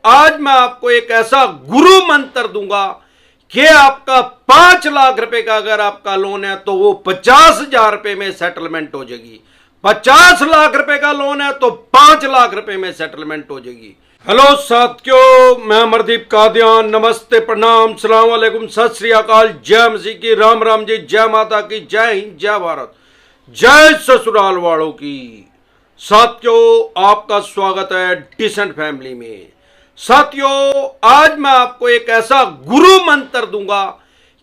आज मैं आपको एक ऐसा गुरु मंत्र दूंगा कि आपका 5 लाख रुपए का अगर आपका लोन है तो वो 50,000 रुपए में सेटलमेंट हो जाएगी। 50 लाख रुपए का लोन है तो 5 लाख रुपए में सेटलमेंट हो जाएगी। हेलो साथियों, मैं अमरदीप कादियान। नमस्ते, प्रणाम, सलाम वालेकुम, सत श्री अकाल, जय मसीह की, राम राम जी, जय माता की, जय हिंद, जय भारत, जय ससुराल वालों की। साथियों, आपका स्वागत है डिसेंट फैमिली में। साथियों, आज मैं आपको एक ऐसा गुरु मंत्र दूंगा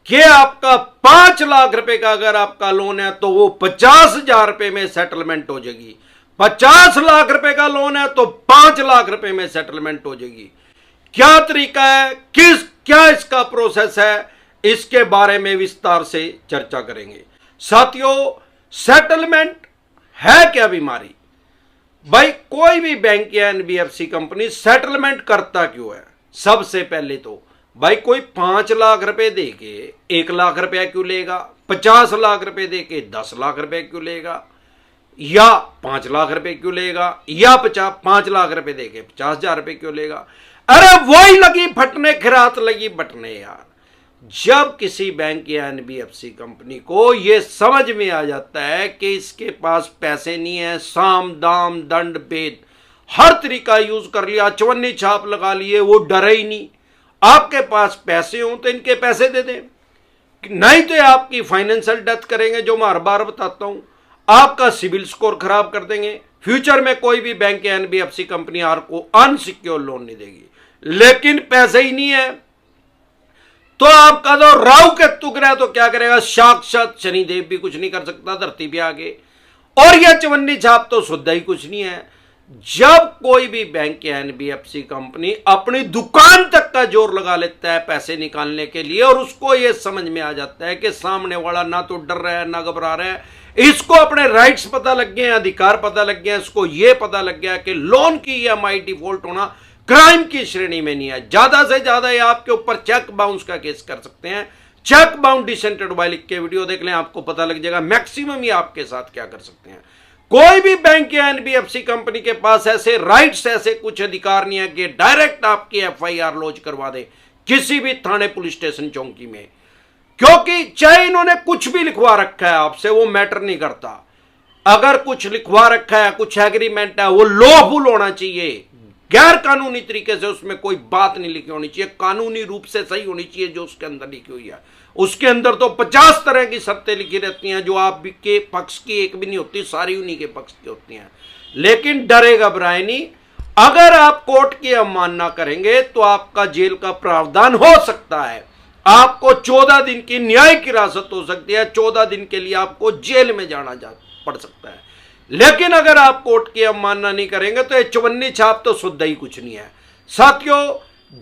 कि आपका 5 लाख रुपए का अगर आपका लोन है तो वो 50,000 रुपए में सेटलमेंट हो जाएगी। 50 लाख रुपए का लोन है तो 5 लाख रुपए में सेटलमेंट हो जाएगी। क्या तरीका है, क्या इसका प्रोसेस है, इसके बारे में विस्तार से चर्चा करेंगे। साथियों, सेटलमेंट है क्या बीमारी? भाई, कोई भी बैंक या एनबीएफसी कंपनी सेटलमेंट करता क्यों है? सबसे पहले तो भाई, कोई 5 लाख रुपए दे के 1 लाख रुपया क्यों लेगा? 50 लाख रुपए दे के 10 लाख रुपए क्यों लेगा? या 5 लाख रुपए क्यों लेगा? या 5 लाख रुपए दे के 50,000 रुपए क्यों लेगा? अरे वही लगी फटने, खिरात लगी बटने यार। जब किसी बैंक या एनबीएफसी कंपनी को यह समझ में आ जाता है कि इसके पास पैसे नहीं है, साम दाम दंड भेद हर तरीका यूज कर लिया, चवन्नी छाप लगा लिए, वो डरे ही नहीं। आपके पास पैसे हो तो इनके पैसे दे दें, नहीं तो आपकी फाइनेंशियल डेथ करेंगे, जो मैं हर बार बताता हूं। आपका सिविल स्कोर खराब कर देंगे। फ्यूचर में कोई भी बैंक या एनबीएफसी कंपनी आपको अनसिक्योर लोन नहीं देगी। लेकिन पैसे ही नहीं है तो आपका तो राहु केतु ग्रह तो क्या करेगा? साक्षात शनिदेव भी कुछ नहीं कर सकता धरती पे आगे। और यह चवन्नी छाप तो शुद्ध ही कुछ नहीं है। जब कोई भी बैंक या एनबीएफसी कंपनी अपनी दुकान तक का जोर लगा लेता है पैसे निकालने के लिए, और उसको यह समझ में आ जाता है कि सामने वाला ना तो डर रहा है ना घबरा रहा है, इसको अपने राइट्स पता लग गए हैं, अधिकार पता लग गया है, इसको यह पता लग गया कि लोन की ईएमआई डिफॉल्ट होना क्राइम की श्रेणी में नहीं है। ज्यादा से ज्यादा ये आपके ऊपर चेक बाउंस का केस कर सकते हैं। चेक बाउंस डिसेंटेड बाय लिख के वीडियो देख लें, आपको पता लग जाएगा मैक्सिमम ये आपके साथ क्या कर सकते हैं। कोई भी बैंक या एनबीएफसी कंपनी के पास ऐसे राइट्स, ऐसे कुछ अधिकार नहीं है कि डायरेक्ट आपकी एफआईआर लॉन्च करवा दे किसी भी थाने, पुलिस स्टेशन, चौकी में। क्योंकि चाहे इन्होंने कुछ भी लिखवा रखा है आपसे, वो मैटर नहीं करता। अगर कुछ लिखवा रखा है, कुछ एग्रीमेंट है, वो लॉफुल होना चाहिए। गैर कानूनी तरीके से उसमें कोई बात नहीं लिखी होनी चाहिए, कानूनी रूप से सही होनी चाहिए जो उसके अंदर लिखी हुई है। उसके अंदर तो 50 तरह की शर्तें लिखी रहती हैं जो आपके पक्ष की एक भी नहीं होती, सारी उन्हीं के पक्ष की होती हैं। लेकिन डरे घबराए नहीं। अगर आप कोर्ट की अवमानना करेंगे तो आपका जेल का प्रावधान हो सकता है। आपको 14 दिन की न्यायिक हिरासत हो सकती है। 14 दिन के लिए आपको जेल में जाना पड़ सकता है। लेकिन अगर आप कोर्ट की अवमानना नहीं करेंगे तो ये चवन्नी छाप तो शुद्ध ही कुछ नहीं है। साथियों,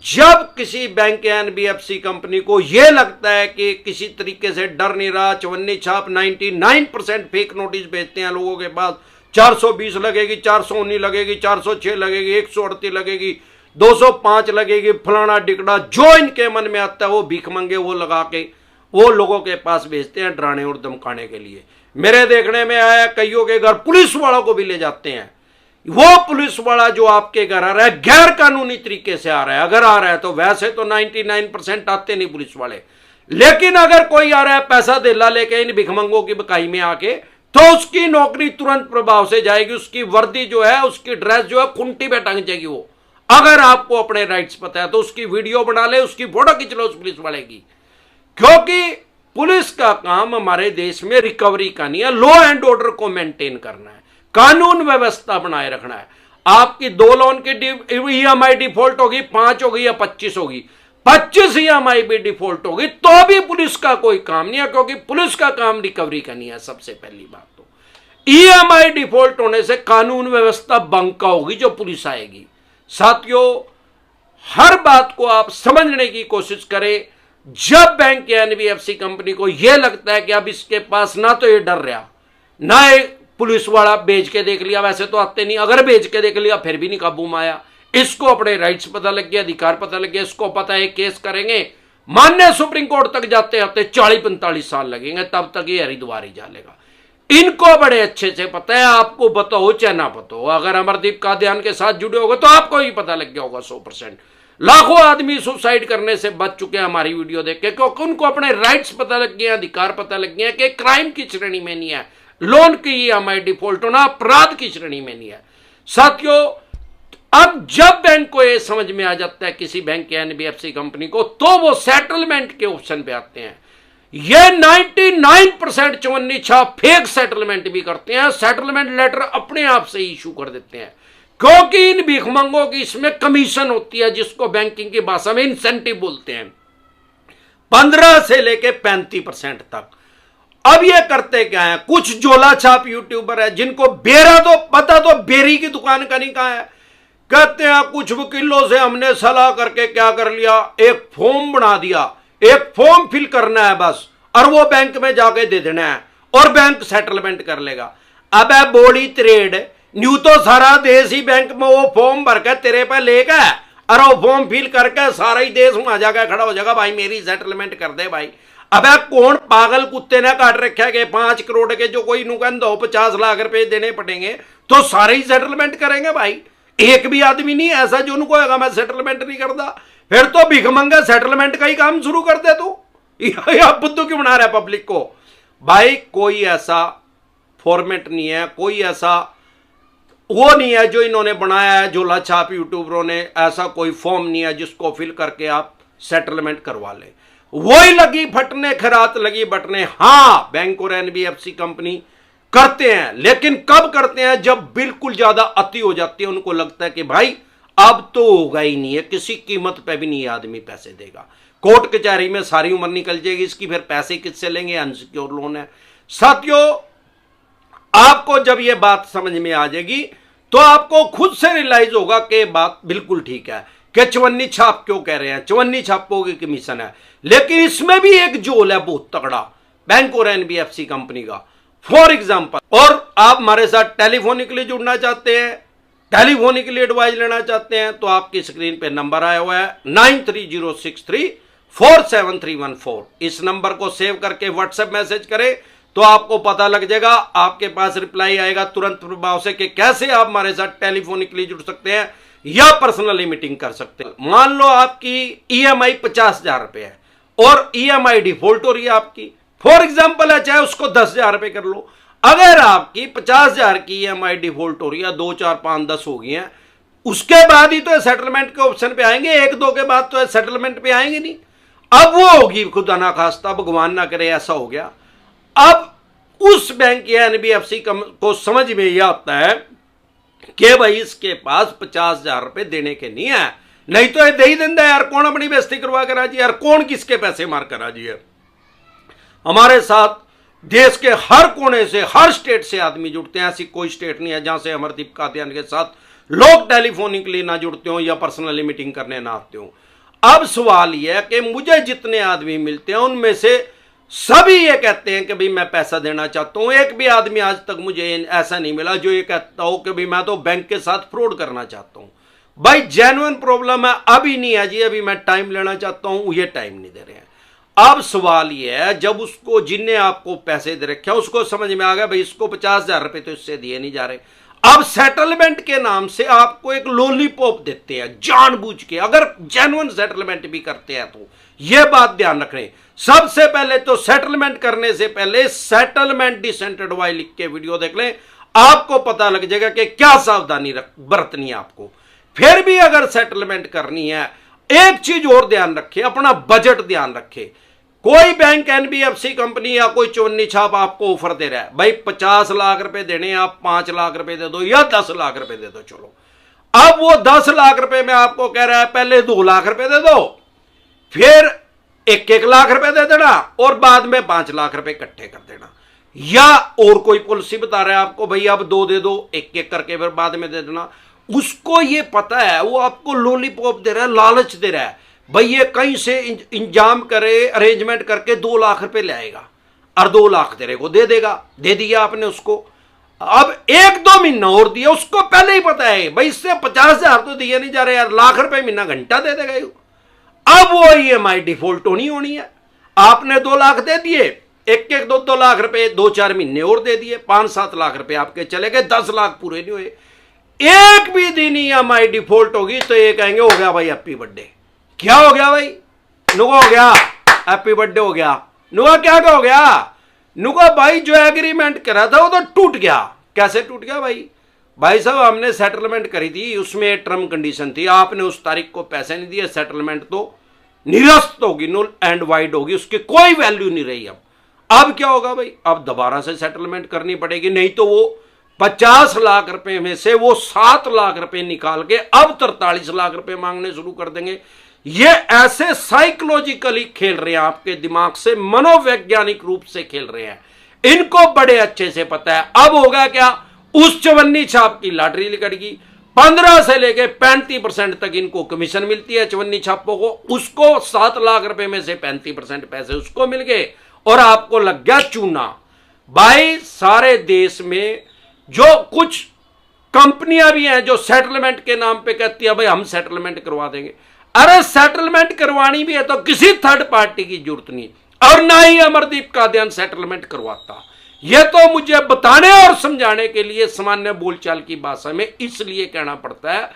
जब किसी बैंक या एनबीएफसी कंपनी को यह लगता है कि किसी तरीके से डर नहीं रहा, चवन्नी छाप 99% फेक नोटिस भेजते हैं लोगों के पास, 420 लगेगी, 419 लगेगी, 406 लगेगी, 138 लगेगी, 205 लगेगी, फलाना डिकड़ा, जो इनके मन में आता है वो भीख मंगे वो लगा के वो लोगों के पास भेजते हैं डराने और धमकाने के लिए। मेरे देखने में आया, कईयों के घर पुलिस वालों को भी ले जाते हैं। वो पुलिस वाला जो आपके घर आ रहा है गैर कानूनी तरीके से आ रहा है, अगर आ रहा है तो वैसे तो 99% आते नहीं पुलिस वाले, लेकिन अगर कोई आ रहा है पैसा धेला लेके इन भिखमंगों की बकाई में आके, तो उसकी नौकरी तुरंत प्रभाव से जाएगी। उसकी वर्दी जो है, उसकी ड्रेस जो है, खुंटी पे टंग जाएगी। वो अगर आपको अपने राइट्स पता है तो उसकी वीडियो बना ले, उसकी फोटो खींच लो उस पुलिस वाले की। क्योंकि पुलिस का काम हमारे देश में रिकवरी का नहीं है, लॉ एंड ऑर्डर को मेंटेन करना है, कानून व्यवस्था बनाए रखना है। आपकी 2 लोन की ईएमआई डिफॉल्ट होगी, 5 होगी या 25 होगी, 25 ईएमआई भी डिफॉल्ट होगी तो भी पुलिस का कोई काम नहीं है, क्योंकि पुलिस का काम रिकवरी का नहीं है। सबसे पहली बात तो ईएमआई डिफॉल्ट होने से कानून व्यवस्था बंका होगी जो पुलिस आएगी। साथियों, हर बात को आप समझने की कोशिश करें। जब बैंक या एनबीएफसी कंपनी को यह लगता है कि अब इसके पास ना तो ये डर रहा, ना एक पुलिस वाला बेच के देख लिया, वैसे तो आते नहीं, अगर बेच के देख लिया फिर भी नहीं काबू में आया, इसको अपने राइट्स पता लग गया, अधिकार पता लग गया, इसको पता है केस करेंगे, मान्य सुप्रीम कोर्ट तक जाते आते 40-45 साल लगेंगे, तब तक ये हरिद्वार ही जालेगा। इनको बड़े अच्छे से पता है, आपको पता हो चाहे ना पता हो। अगर अमरदीप कादियान के साथ जुड़े होगे तो आपको ही पता लग गया होगा 100%। लाखों आदमी सुसाइड करने से बच चुके हैं हमारी वीडियो देख के, क्योंकि उनको अपने राइट्स पता लग गए, अधिकार पता लग गए कि क्राइम की श्रेणी में नहीं है, लोन की ईएमआई डिफॉल्ट होना अपराध की श्रेणी में नहीं है। साथियों, अब जब बैंक को यह समझ में आ जाता है किसी बैंक या एनबीएफसी कंपनी को, तो वो सेटलमेंट के ऑप्शन पे आते हैं। ये 99% चवन्नी छाप फेक सेटलमेंट भी करते हैं, सेटलमेंट लेटर अपने आप से इशू कर देते हैं, क्योंकि इन भीखमंगों की इसमें कमीशन होती है, जिसको बैंकिंग की भाषा में इंसेंटिव बोलते हैं, 15 से लेके 35% तक। अब ये करते क्या है, कुछ झोला छाप यूट्यूबर है जिनको बेरा तो पता, तो बेरी की दुकान का नहीं कहा है, कहते हैं कुछ वकीलों से हमने सलाह करके क्या कर लिया, एक फॉर्म बना दिया, एक फॉर्म फिल करना है बस, और वो बैंक में जाके दे देना है और बैंक सेटलमेंट कर लेगा। अब है बॉडी ट्रेड, न्यू तो सारा देश ही बैंक में वो फॉर्म भर के तेरे पे लेगा, और वो फॉर्म फिल करके सारा ही देश वहां जाकर खड़ा हो जाएगा, भाई मेरी सेटलमेंट कर दे भाई। अब कौन पागल कुत्ते ने काट रखा है 5 करोड़ के जो कोई नुकंद हो 50 लाख रुपए देने पड़ेंगे तो सारे ही सेटलमेंट करेंगे भाई। एक भी आदमी नहीं ऐसा जो उनको होगा मैं सेटलमेंट नहीं करता। फिर तो भिखमंगा सेटलमेंट का ही काम शुरू कर दे तू, या बुद्धू क्यों बना रहा है पब्लिक को। भाई कोई ऐसा फॉर्मेट नहीं है, कोई ऐसा वो नहीं है जो इन्होंने बनाया है झोला छाप यूट्यूबरों ने, ऐसा कोई फॉर्म नहीं है जिसको फिल करके आप सेटलमेंट करवा ले। वही लगी फटने खरात लगी बटने। हाँ, बैंक और एनबीएफसी कंपनी करते हैं, लेकिन कब करते हैं, जब बिल्कुल ज्यादा अति हो जाती है, उनको लगता है कि भाई अब तो होगा ही नहीं है, किसी कीमत पे भी नहीं आदमी पैसे देगा, कोर्ट कचहरी में सारी उम्र निकल जाएगी इसकी, फिर पैसे किससे लेंगे, अनसिक्योर लोन है। साथियों, आपको जब यह बात समझ में आ जाएगी तो आपको खुद से रियलाइज होगा कि बात बिल्कुल ठीक है कि चवन्नी छाप क्यों कह रहे हैं, चवन्नी छापों की कमीशन है। लेकिन इसमें भी एक जोल है बहुत तगड़ा बैंक और एनबीएफसी कंपनी का। फॉर एग्जाम्पल, और आप हमारे साथ टेलीफोनिकली जुड़ना चाहते हैं, टेलीफोनिकली एडवाइस लेना चाहते हैं, तो आपकी स्क्रीन पे नंबर आया हुआ है 9306347314। इस नंबर को सेव करके व्हाट्सएप मैसेज करें तो आपको पता लग जाएगा, आपके पास रिप्लाई आएगा तुरंत प्रभाव से कि कैसे आप हमारे साथ टेलीफोनिकली जुड़ सकते हैं या पर्सनली मीटिंग कर सकते हैं। मान लो आपकी ईएमआई 50,000 रुपए है और ईएमआई डिफॉल्ट हो रही है आपकी, फॉर एग्जाम्पल है, चाहे उसको 10,000 रुपए कर लो। अगर आपकी 50,000 की ईएमआई डिफॉल्ट हो रही है, 2 4 5 10 हो गई है, उसके बाद ही तो सेटलमेंट के ऑप्शन पे आएंगे, 1 2 के बाद तो सेटलमेंट पे आएंगे नहीं। अब वो होगी खुदा ना खास्ता, भगवान ना करे ऐसा हो गया। अब उस बैंक या एनबीएफसी को समझ में यह आता है कि भाई इसके पास 50,000 रुपए देने के नहीं है, नहीं तो ये दे ही देता यार, कौन अपनी बेइज्जती करवा कर राजी यार, कौन किसके पैसे मार कर राजी है। हमारे साथ देश के हर कोने से, हर स्टेट से आदमी जुड़ते हैं, ऐसी कोई स्टेट नहीं है जहां से अमरदीप कादियान के साथ लोग टेलीफोनिकली ना जुड़ते हो या पर्सनली मीटिंग करने ना आते हो। अब सवाल यह है कि मुझे जितने आदमी मिलते हैं उनमें से सभी ये कहते हैं कि भाई मैं पैसा देना चाहता हूं। एक भी आदमी आज तक मुझे ऐसा नहीं मिला जो ये कहता हो कि भाई मैं तो बैंक के साथ फ्रॉड करना चाहता हूं। भाई जेन्युइन प्रॉब्लम है, अभी नहीं है जी, अभी मैं टाइम लेना चाहता हूं, ये टाइम नहीं दे रहे हैं। अब सवाल ये है, जब उसको जिनने आपको पैसे दे रखे हैं उसको समझ में आ गया भाई इसको 50,000 रुपए तो इससे दिए नहीं जा रहे, अब सेटलमेंट के नाम से आपको एक लॉलीपॉप देते हैं जानबूझ के, अगर जेन्युइन सेटलमेंट भी करते हैं तो यह बात ध्यान रखें। सबसे पहले तो सेटलमेंट करने से पहले सेटलमेंट डिसेंट एडवाइस लिख के वीडियो देख लें, आपको पता लग जाएगा कि क्या सावधानी बरतनी है आपको। फिर भी अगर सेटलमेंट करनी है, एक चीज और ध्यान रखें, अपना बजट ध्यान रखें। कोई बैंक, एनबीएफसी कंपनी या कोई चवन्नी छाप आपको ऑफर दे रहा है, भाई 50 लाख रुपए देने, आप 5 लाख रुपए दे दो या 10 लाख रुपए दे दो, चलो। अब वो 10 लाख रुपए में आपको कह रहा है पहले 2 लाख रुपए दे दो, फिर 1 लाख रुपए दे देना और बाद में 5 लाख रुपए इकट्ठे कर देना, या और कोई पॉलिसी बता रहा है आपको भाई अब 2 दे दो, 1 करके फिर बाद में दे देना। उसको ये पता है, वो आपको लॉलीपॉप दे रहा है, लालच दे रहा है, भाई ये कहीं से इंजाम करे, अरेंजमेंट करके 2 लाख रुपए ले आएगा और 2 लाख तेरे को दे देगा। दे दिया आपने उसको, अब 1-2 महीना और दिया, उसको पहले ही पता है भाई इससे 50,000 तो दिए नहीं जा रहे यार, लाख रुपए महीना घंटा दे देगा। अब वो ईएमआई डिफॉल्ट होनी है, आपने 2 लाख दे दिए, एक एक 2-2 लाख रुपए 2-4 महीने और दे दिए, 5-7 लाख रुपए आपके चले गए, 10 लाख पूरे नहीं हुए। एक भी दिन EMI डिफॉल्ट होगी तो ये कहेंगे हो गया भाई हैप्पी बर्थडे। क्या हो गया भाई? नुका हो गया हैप्पी बर्थडे हो गया। नुका क्या हो गया? नुका भाई जो एग्रीमेंट करा था वो तो टूट गया। कैसे टूट गया भाई? भाई साहब हमने सेटलमेंट करी थी, उसमें टर्म कंडीशन थी, आपने उस तारीख को पैसे नहीं दिए, सेटलमेंट तो निरस्त होगी, नुल एंड वाइड होगी, उसकी कोई वैल्यू नहीं रही। अब क्या होगा भाई? अब दोबारा से सेटलमेंट करनी पड़ेगी, नहीं तो वो 50 लाख रुपए में से वो 7 लाख रुपए निकाल के अब 43 लाख रुपए मांगने शुरू कर देंगे। ये ऐसे साइकोलॉजिकली खेल रहे हैं आपके दिमाग से, मनोवैज्ञानिक रूप से खेल रहे हैं। इनको बड़े अच्छे से पता है। अब होगा क्या? उस चवन्नी छाप की लॉटरी निकलेगी, 15 से लेके 35% तक इनको कमीशन मिलती है चवन्नी छापों को, उसको 7 लाख रुपए में से 35% पैसे उसको मिल गए और आपको लग गया चूना। भाई सारे देश में जो कुछ कंपनियां भी हैं जो सेटलमेंट के नाम पे कहती है भाई हम सेटलमेंट करवा देंगे, अरे सेटलमेंट करवानी भी है तो किसी थर्ड पार्टी की जरूरत नहीं, और ना ही अमरदीप कादियान सेटलमेंट करवाता। यह तो मुझे बताने और समझाने के लिए सामान्य बोलचाल की भाषा में इसलिए कहना पड़ता है।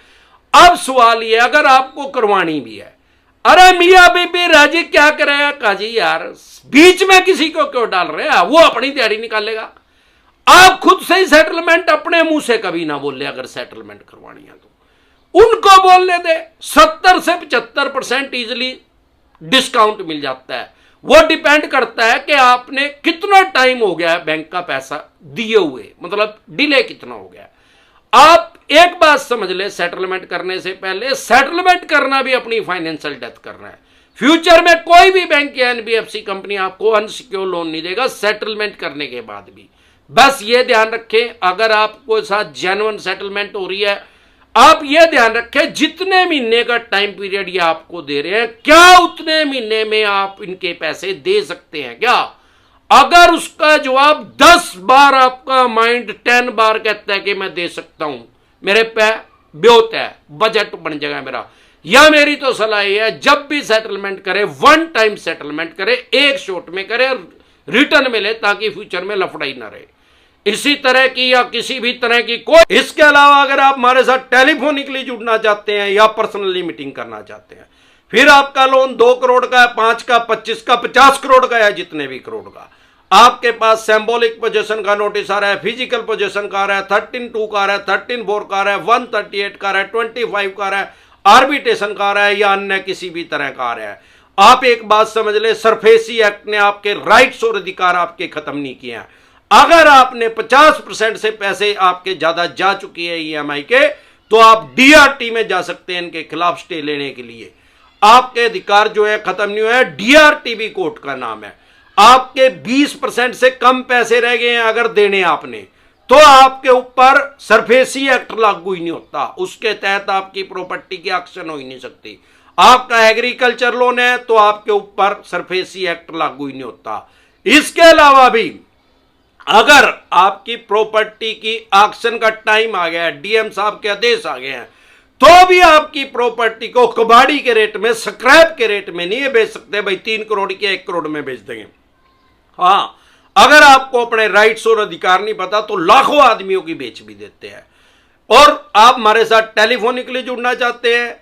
अब सवाल यह, अगर आपको करवानी भी है, अरे मियां बीबी राजी क्या करेगा काजी यार, बीच में किसी को क्यों डाल रहे हैं? वो अपनी दिहाड़ी निकालेगा। आप खुद से ही सेटलमेंट अपने मुंह से कभी ना बोले, अगर सेटलमेंट करवानी है तो उनको बोलने दे। 70 से 75% इजिली डिस्काउंट मिल जाता है। वो डिपेंड करता है कि आपने कितना टाइम हो गया है बैंक का पैसा दिए हुए, मतलब डिले कितना हो गया। आप एक बात समझ ले, सेटलमेंट करने से पहले सेटलमेंट करना भी अपनी फाइनेंशियल डेथ करना है। फ्यूचर में कोई भी बैंक या NBFC कंपनी आपको अनसिक्योर लोन नहीं देगा सेटलमेंट करने के बाद भी। बस ये ध्यान रखें, अगर आपको साथ जेन्युइन सेटलमेंट हो रही है, आप ये ध्यान रखें जितने महीने का टाइम पीरियड ये आपको दे रहे हैं, क्या उतने महीने में आप इनके पैसे दे सकते हैं क्या? अगर उसका जवाब 10 बार आपका माइंड 10 बार कहता है कि मैं दे सकता हूं, मेरे पे ब्योत है, बजट बन जाएगा मेरा, या मेरी तो सलाह यह है जब भी सेटलमेंट करे 1 टाइम सेटलमेंट करे, एक शॉट में करे, रिटर्न मिले, ताकि फ्यूचर में लफड़ाई ना रहे इसी तरह की या किसी भी तरह की कोई। इसके अलावा अगर आप हमारे साथ टेलीफोनिकली जुड़ना चाहते हैं या पर्सनली मीटिंग करना चाहते हैं, फिर आपका लोन 2 करोड़ का है, 5 का, 25 का, 50 करोड़ का है, जितने भी करोड़ का, आपके पास सिंबॉलिक पोजीशन का नोटिस आ रहा है, फिजिकल पोजीशन का आ रहा है, 13(2) का आ रहा है, 13(4) का आ रहा है, 138 का आ रहा है, 25 का आ रहा है, आर्बिट्रेशन का आ रहा है, या अन्य किसी भी तरह का आ रहा है, आप एक बात समझ ले, सरफेसी एक्ट ने आपके राइट्स और अधिकार आपके खत्म नहीं किए हैं। अगर आपने 50% से पैसे आपके ज्यादा जा चुकी है EMI के, तो आप DRT में जा सकते हैं इनके खिलाफ स्टे लेने के लिए। आपके अधिकार जो है खत्म नहीं हुआ है, DRT भी कोर्ट का नाम है। आपके 20% से कम पैसे रह गए हैं अगर देने आपने, तो आपके ऊपर सरफेसी एक्ट लागू ही नहीं होता, उसके तहत आपकी प्रॉपर्टी की एक्शन हो ही नहीं सकती। आपका एग्रीकल्चर लोन है तो आपके ऊपर सरफेसी एक्ट लागू ही नहीं होता। इसके अलावा भी अगर आपकी प्रॉपर्टी की ऑक्शन का टाइम आ गया है, DM साहब के आदेश आ गए हैं, तो भी आपकी प्रॉपर्टी को कबाड़ी के रेट में, स्क्रैप के रेट में नहीं बेच सकते भाई 3 करोड़ की 1 करोड़ में बेच देंगे। हाँ, अगर आपको अपने राइट्स और अधिकार नहीं पता तो लाखों आदमियों की बेच भी देते हैं। और आप हमारे साथ टेलीफोनिकली जुड़ना चाहते हैं,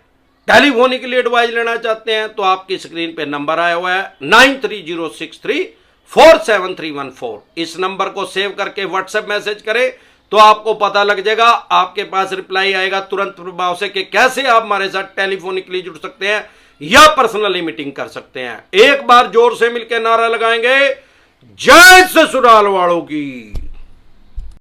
टेलीफोनिकली एडवाइस लेना चाहते हैं, तो आपकी स्क्रीन पे नंबर आया हुआ है 9306347314। इस नंबर को सेव करके व्हाट्सएप मैसेज करें तो आपको पता लग जाएगा, आपके पास रिप्लाई आएगा तुरंत प्रभाव से कि कैसे आप हमारे साथ टेलीफोनिकली जुड़ सकते हैं या पर्सनली मीटिंग कर सकते हैं। एक बार जोर से मिलकर नारा लगाएंगे, जय ससुराल वालों की।